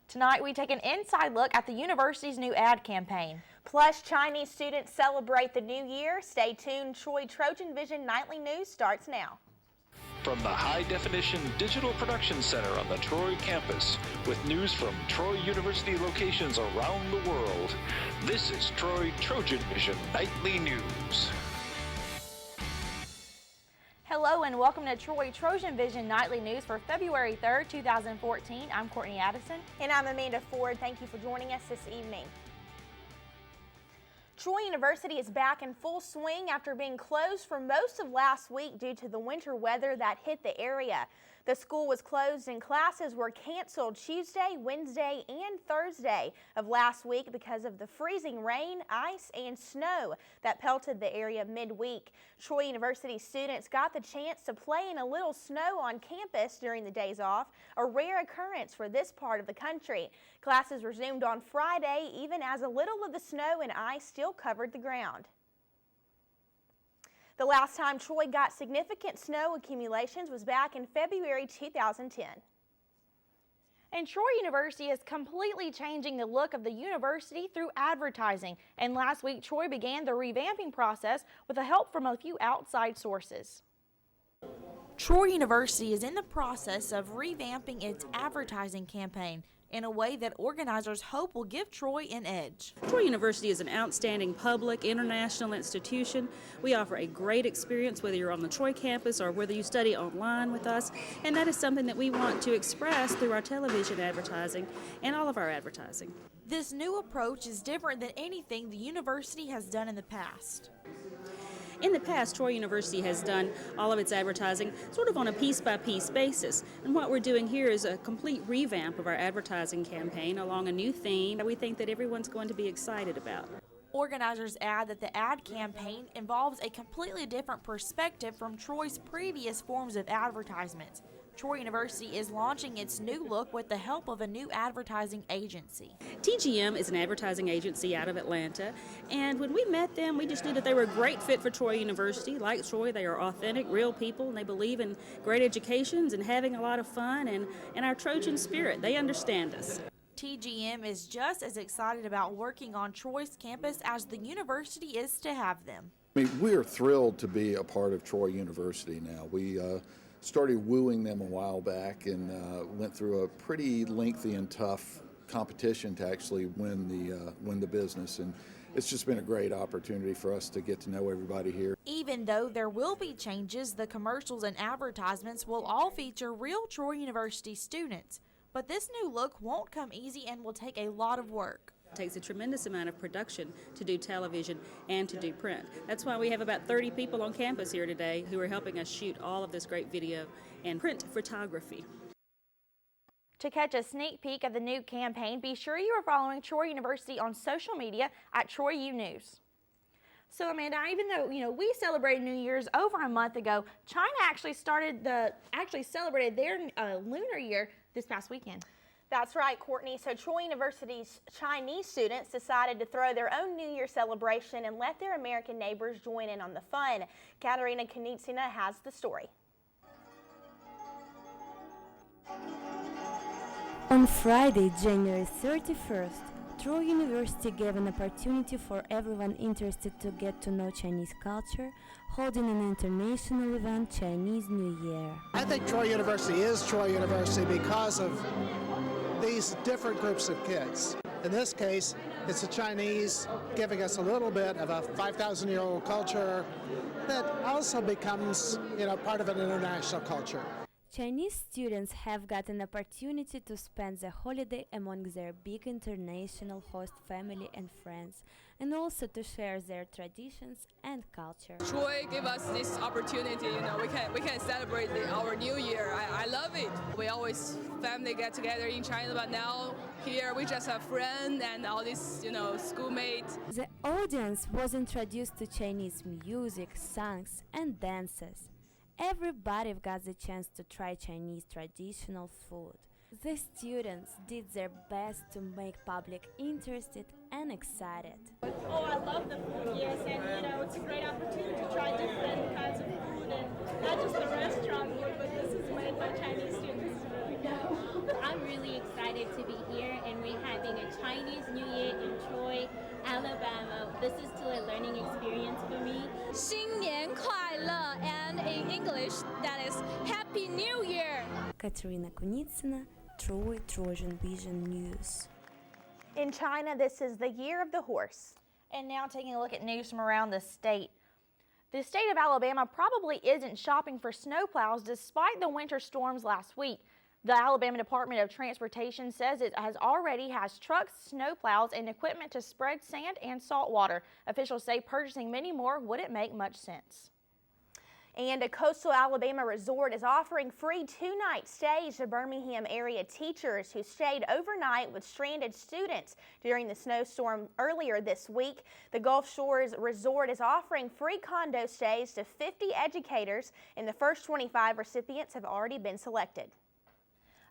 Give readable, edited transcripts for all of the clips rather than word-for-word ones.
Tonight we take an inside look at the university's new ad campaign. Plus, Chinese students celebrate the new year. Stay tuned. TrojanVision Nightly News starts now. From the high-definition digital production center on the Troy campus, with news from Troy University locations around the world, this is Troy TrojanVision Nightly News. Hello and welcome to Troy TrojanVision Nightly News for February 3rd, 2014. I'm Courtney Addison. And I'm Amanda Ford. Thank you for joining us this evening. Troy University is back in full swing after being closed for most of last week due to the winter weather that hit the area. The school was closed and classes were canceled Tuesday, Wednesday, and Thursday of last week because of the freezing rain, ice, and snow that pelted the area midweek. Troy University students got the chance to play in a little snow on campus during the days off, a rare occurrence for this part of the country. Classes resumed on Friday, even as a little of the snow and ice still covered the ground. The last time Troy got significant snow accumulations was back in February 2010. And Troy University is completely changing the look of the university through advertising. And last week, Troy began the revamping process with the help from a few outside sources. Troy University is in the process of revamping its advertising campaign in a way that organizers hope will give Troy an edge. Troy University is an outstanding public, international institution. We offer a great experience whether you're on the Troy campus or whether you study online with us, and that is something that we want to express through our television advertising and all of our advertising. This new approach is different than anything the university has done in the past. In the past, Troy University has done all of its advertising sort of on a piece-by-piece basis. And what we're doing here is a complete revamp of our advertising campaign along a new theme that we think that everyone's going to be excited about. Organizers add that the ad campaign involves a completely different perspective from Troy's previous forms of advertisements. Troy University is launching its new look with the help of a new advertising agency. TGM is an advertising agency out of Atlanta, and when we met them, we just knew that they were a great fit for Troy University. Like Troy, they are authentic, real people, and they believe in great educations and having a lot of fun and our Trojan spirit. They understand us. TGM is just as excited about working on Troy's campus as the university is to have them. We are thrilled to be a part of Troy University now. We started wooing them a while back and went through a pretty lengthy and tough competition to actually win the business, and it's just been a great opportunity for us to get to know everybody here. Even though there will be changes, the commercials and advertisements will all feature real Troy University students. But this new look won't come easy and will take a lot of work. It takes a tremendous amount of production to do television and to do print. That's why we have about 30 people on campus here today who are helping us shoot all of this great video and print photography. To catch a sneak peek of the new campaign, be sure you are following Troy University on social media at Troy U News. So Amanda, even though we celebrated New Year's over a month ago, China actually celebrated their lunar year this past weekend. That's right, Courtney. So Troy University's Chinese students decided to throw their own New Year celebration and let their American neighbors join in on the fun. Katerina Konitsina has the story. On Friday, January 31st, Troy University gave an opportunity for everyone interested to get to know Chinese culture, holding an international event, Chinese New Year. I think Troy University is Troy University because of these different groups of kids. In this case, it's the Chinese giving us a little bit of a 5,000-year-old culture that also becomes, part of an international culture. Chinese students have got an opportunity to spend the holiday among their big international host family and friends, and also to share their traditions and culture. Troy gave us this opportunity, we can celebrate our New Year. I love it. We always family get together in China, but now here we just have friends and all these, schoolmates. The audience was introduced to Chinese music, songs, and dances. Everybody got the chance to try Chinese traditional food. The students did their best to make public interested and excited. Oh, I love the food, yes, and it's a great opportunity to try different kinds of food, and not just the restaurant food, but this is made by Chinese students. This is really good. I'm really excited to be here having a Chinese New Year in Troy, Alabama. This is still a learning experience for me. 新年快乐, and in English, that is Happy New Year. Katerina Kunitsina, Troy TrojanVision News. In China, this is the year of the horse. And now taking a look at news from around the state. The state of Alabama probably isn't shopping for snowplows despite the winter storms last week. The Alabama Department of Transportation says it already has trucks, snowplows, and equipment to spread sand and salt water. Officials say purchasing many more wouldn't make much sense. And a coastal Alabama resort is offering free 2-night stays to Birmingham area teachers who stayed overnight with stranded students during the snowstorm earlier this week. The Gulf Shores Resort is offering free condo stays to 50 educators, and the first 25 recipients have already been selected.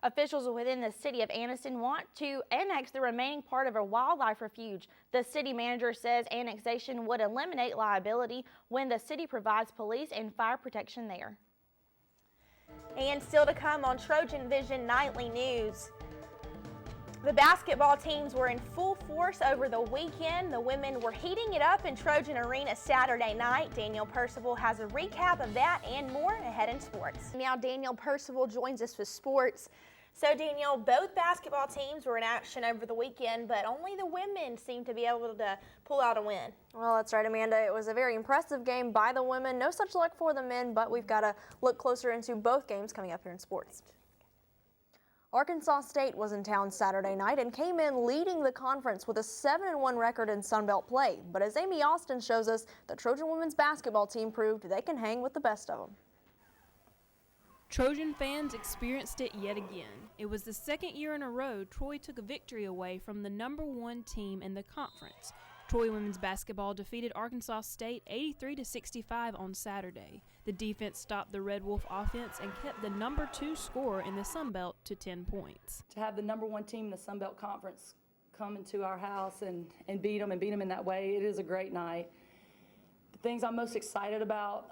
Officials within the city of Anniston want to annex the remaining part of a wildlife refuge. The city manager says annexation would eliminate liability when the city provides police and fire protection there. And still to come on TrojanVision Nightly News. The basketball teams were in full force over the weekend. The women were heating it up in Trojan Arena Saturday night. Daniel Percival has a recap of that and more ahead in sports. Now Daniel Percival joins us with sports. So Daniel, both basketball teams were in action over the weekend, but only the women seemed to be able to pull out a win. Well, that's right, Amanda. It was a very impressive game by the women. No such luck for the men, but we've got to look closer into both games coming up here in sports. Arkansas State was in town Saturday night and came in leading the conference with a 7-1 record in Sun Belt play. But as Amy Austin shows us, the Trojan women's basketball team proved they can hang with the best of them. Trojan fans experienced it yet again. It was the second year in a row Troy took a victory away from the #1 team in the conference. Troy women's basketball defeated Arkansas State 83-65 on Saturday. The defense stopped the Red Wolf offense and kept the #2 scorer in the Sun Belt to 10 points. To have the #1 team in the Sun Belt Conference come into our house and beat them in that way, it is a great night. The things I'm most excited about,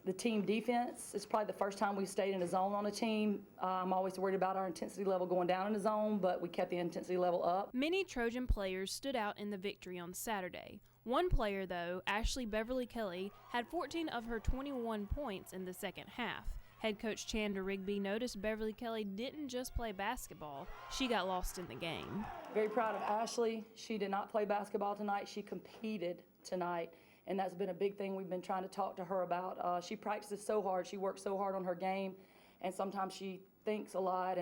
the team defense. It's probably the first time we've stayed in a zone on a team. I'm always worried about our intensity level going down in the zone, but we kept the intensity level up. Many Trojan players stood out in the victory on Saturday. One player, though, Ashley Beverly Kelly, had 14 of her 21 points in the second half. Head coach Chandra Rigby noticed Beverly Kelly didn't just play basketball, she got lost in the game. Very proud of Ashley. She did not play basketball tonight. She competed tonight. And that's been a big thing we've been trying to talk to her about. She practices so hard, she works so hard on her game, and sometimes she thinks a lot.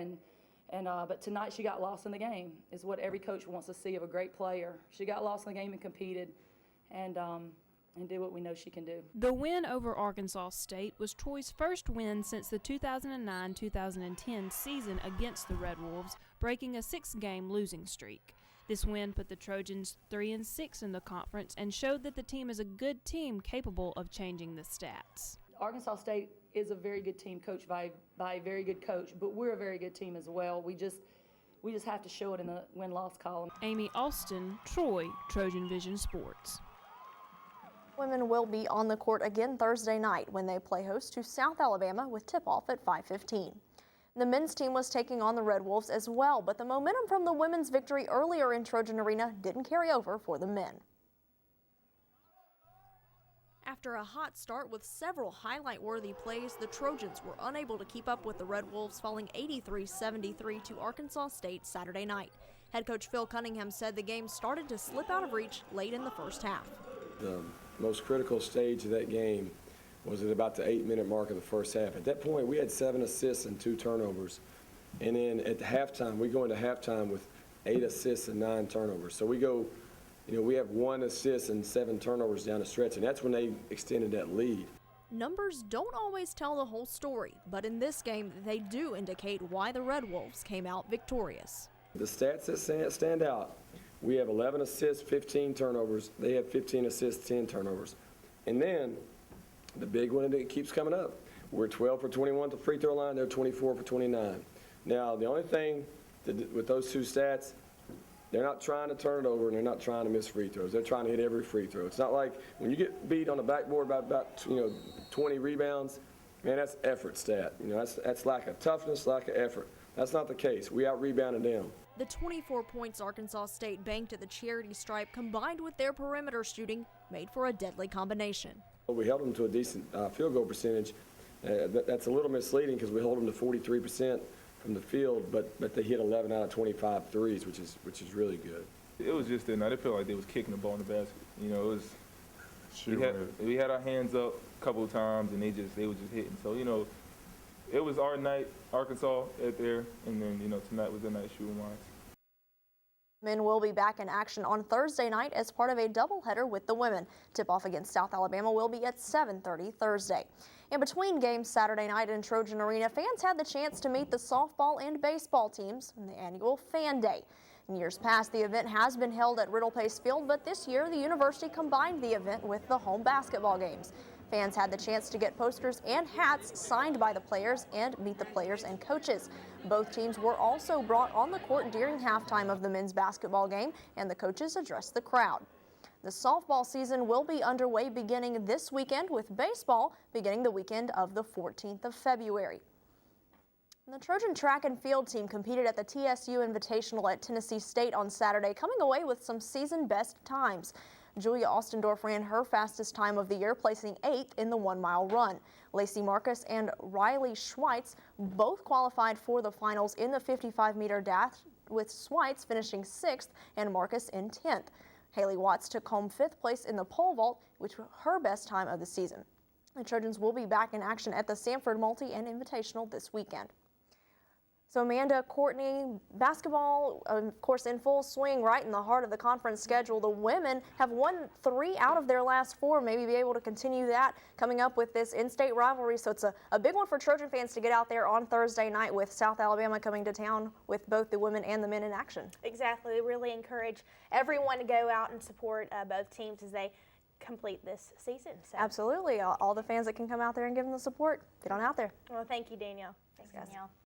But tonight she got lost in the game, is what every coach wants to see of a great player. She got lost in the game and competed, and did what we know she can do. The win over Arkansas State was Troy's first win since the 2009-2010 season against the Red Wolves, breaking a 6-game losing streak. This win put the Trojans 3-6 in the conference and showed that the team is a good team capable of changing the stats. Arkansas State is a very good team coached by a very good coach, but we're a very good team as well. We just have to show it in the win-loss column. Amy Austin, Troy, TrojanVision Sports. Women will be on the court again Thursday night when they play host to South Alabama with tip-off at 5:15. The men's team was taking on the Red Wolves as well, but the momentum from the women's victory earlier in Trojan Arena didn't carry over for the men. After a hot start with several highlight-worthy plays, the Trojans were unable to keep up with the Red Wolves, falling 83-73 to Arkansas State Saturday night. Head coach Phil Cunningham said the game started to slip out of reach late in the first half. The most critical stage of that game was at about the 8-minute mark of the first half. At that point, we had 7 assists and 2 turnovers. And then at the halftime, we go into halftime with 8 assists and 9 turnovers. So we go, we have 1 assist and 7 turnovers down the stretch, and that's when they extended that lead. Numbers don't always tell the whole story, but in this game, they do indicate why the Red Wolves came out victorious. The stats that stand out, we have 11 assists, 15 turnovers. They have 15 assists, 10 turnovers. And then the big one that keeps coming up, we're 12 for 21 at the free throw line, they're 24 for 29. Now, the only thing with those two stats, they're not trying to turn it over and they're not trying to miss free throws. They're trying to hit every free throw. It's not like when you get beat on the backboard by about 20 rebounds, man, that's effort stat. That's lack of toughness, lack of effort. That's not the case. We out-rebounded them. The 24 points Arkansas State banked at the charity stripe, combined with their perimeter shooting, made for a deadly combination. We held them to a decent field goal percentage. That's a little misleading because we hold them to 43% from the field, but they hit 11 out of 25 threes, which is really good. It was just that night. It felt like they was kicking the ball in the basket. You know, it was. We had our hands up a couple of times, and they was just hitting. So it was our night, Arkansas at there, and then tonight was the night shooting wise. Men will be back in action on Thursday night as part of a doubleheader with the women. Tip-off against South Alabama will be at 7:30 Thursday. In between games Saturday night in Trojan Arena, fans had the chance to meet the softball and baseball teams in the annual Fan Day. In years past, the event has been held at Riddle Pace Field, but this year the university combined the event with the home basketball games. Fans had the chance to get posters and hats signed by the players and meet the players and coaches. Both teams were also brought on the court during halftime of the men's basketball game, and the coaches addressed the crowd. The softball season will be underway beginning this weekend, with baseball beginning the weekend of the 14th of February. The Trojan track and field team competed at the TSU Invitational at Tennessee State on Saturday, coming away with some season best times. Julia Ostendorf ran her fastest time of the year, placing 8th in the 1-mile run. Lacey Marcus and Riley Schweitz both qualified for the finals in the 55-meter dash, with Schweitz finishing 6th and Marcus in 10th. Haley Watts took home 5th place in the pole vault, which was her best time of the season. The Trojans will be back in action at the Sanford Multi and Invitational this weekend. So Amanda, Courtney, basketball, of course, in full swing right in the heart of the conference schedule. The women have won 3 out of their last 4, maybe be able to continue that coming up with this in-state rivalry. So it's a big one for Trojan fans to get out there on Thursday night with South Alabama coming to town with both the women and the men in action. Exactly. We really encourage everyone to go out and support both teams as they complete this season. So. Absolutely. All the fans that can come out there and give them the support, get on out there. Well, thank you, Danielle. Thanks, guys. Danielle.